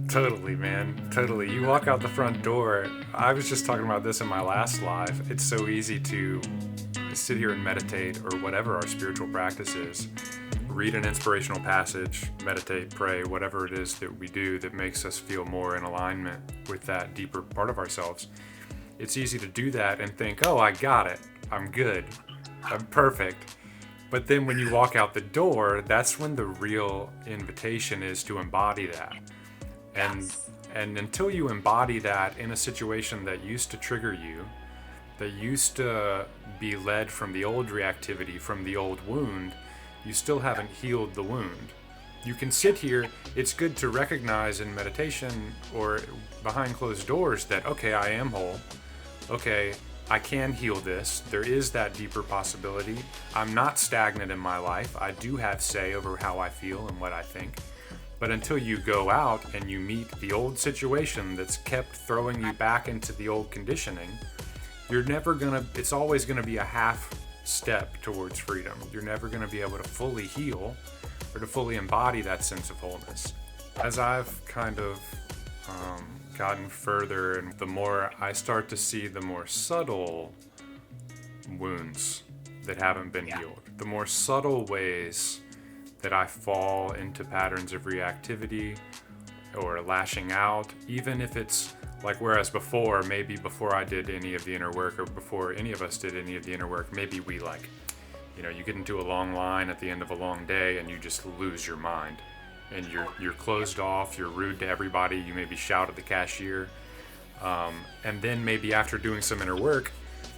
Totally, man. Totally. You walk out the front door. I was just talking about this in my last live. It's so easy to sit here and meditate or whatever our spiritual practice is. Read an inspirational passage, meditate, pray, whatever it is that we do that makes us feel more in alignment with that deeper part of ourselves. It's easy to do that and think, oh, I got it. I'm good. I'm perfect. But then when you walk out the door, that's when the real invitation is to embody that. And until you embody that in a situation that used to trigger you, that used to be led from the old reactivity, from the old wound, you still haven't healed the wound. You can sit here, it's good to recognize in meditation or behind closed doors that, okay, I am whole. Okay, I can heal this. There is that deeper possibility. I'm not stagnant in my life. I do have say over how I feel and what I think. But until you go out and you meet the old situation that's kept throwing you back into the old conditioning, it's always gonna be a half step towards freedom. You're never gonna be able to fully heal or to fully embody that sense of wholeness. As I've kind of gotten further, and the more I start to see the more subtle wounds that haven't been healed, the more subtle ways that I fall into patterns of reactivity or lashing out, even if it's like, whereas before, maybe before I did any of the inner work or before any of us did any of the inner work, maybe we you get into a long line at the end of a long day and you just lose your mind and you're closed off, you're rude to everybody, you maybe shout at the cashier, and then maybe after doing some inner work,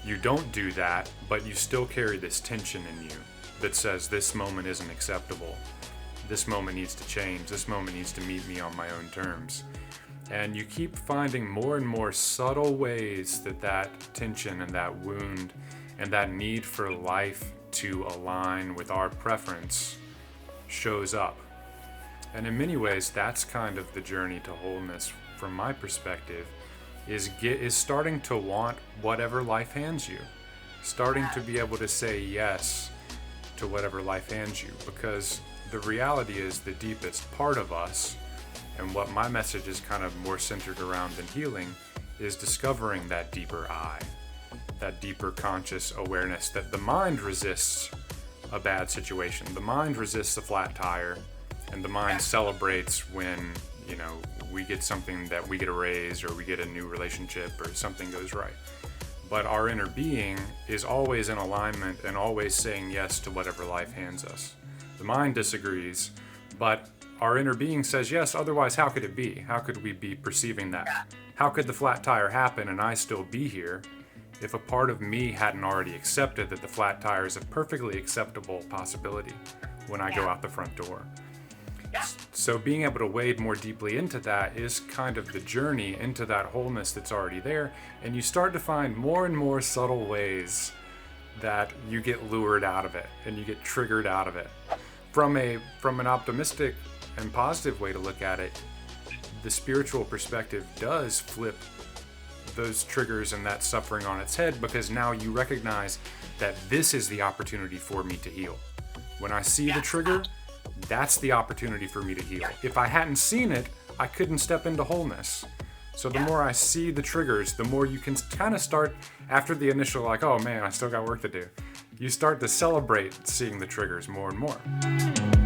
you don't do that, but you still carry this tension in you that says this moment isn't acceptable. This moment needs to change. This moment needs to meet me on my own terms. And you keep finding more and more subtle ways that tension and that wound and that need for life to align with our preference shows up. And in many ways, that's kind of the journey to wholeness from my perspective, is starting to want whatever life hands you. Starting to be able to say yes to whatever life hands you, because the reality is the deepest part of us, and what my message is kind of more centered around than healing, is discovering that deeper I, that deeper conscious awareness that the mind resists a bad situation. The mind resists a flat tire, and the mind celebrates when, we get something, that we get a raise or we get a new relationship or something goes right. But our inner being is always in alignment and always saying yes to whatever life hands us. The mind disagrees, but our inner being says yes, otherwise how could it be? How could we be perceiving that? How could the flat tire happen and I still be here if a part of me hadn't already accepted that the flat tire is a perfectly acceptable possibility when I go out the front door? So being able to wade more deeply into that is kind of the journey into that wholeness that's already there, and you start to find more and more subtle ways that you get lured out of it and you get triggered out of it. From an optimistic and positive way to look at it, the spiritual perspective does flip those triggers and that suffering on its head, because now you recognize that this is the opportunity for me to heal. When I see the trigger, that's the opportunity for me to heal. If I hadn't seen it, I couldn't step into wholeness. So the more I see the triggers, the more you can kind of start, after the initial oh man, I still got work to do, you start to celebrate seeing the triggers more and more.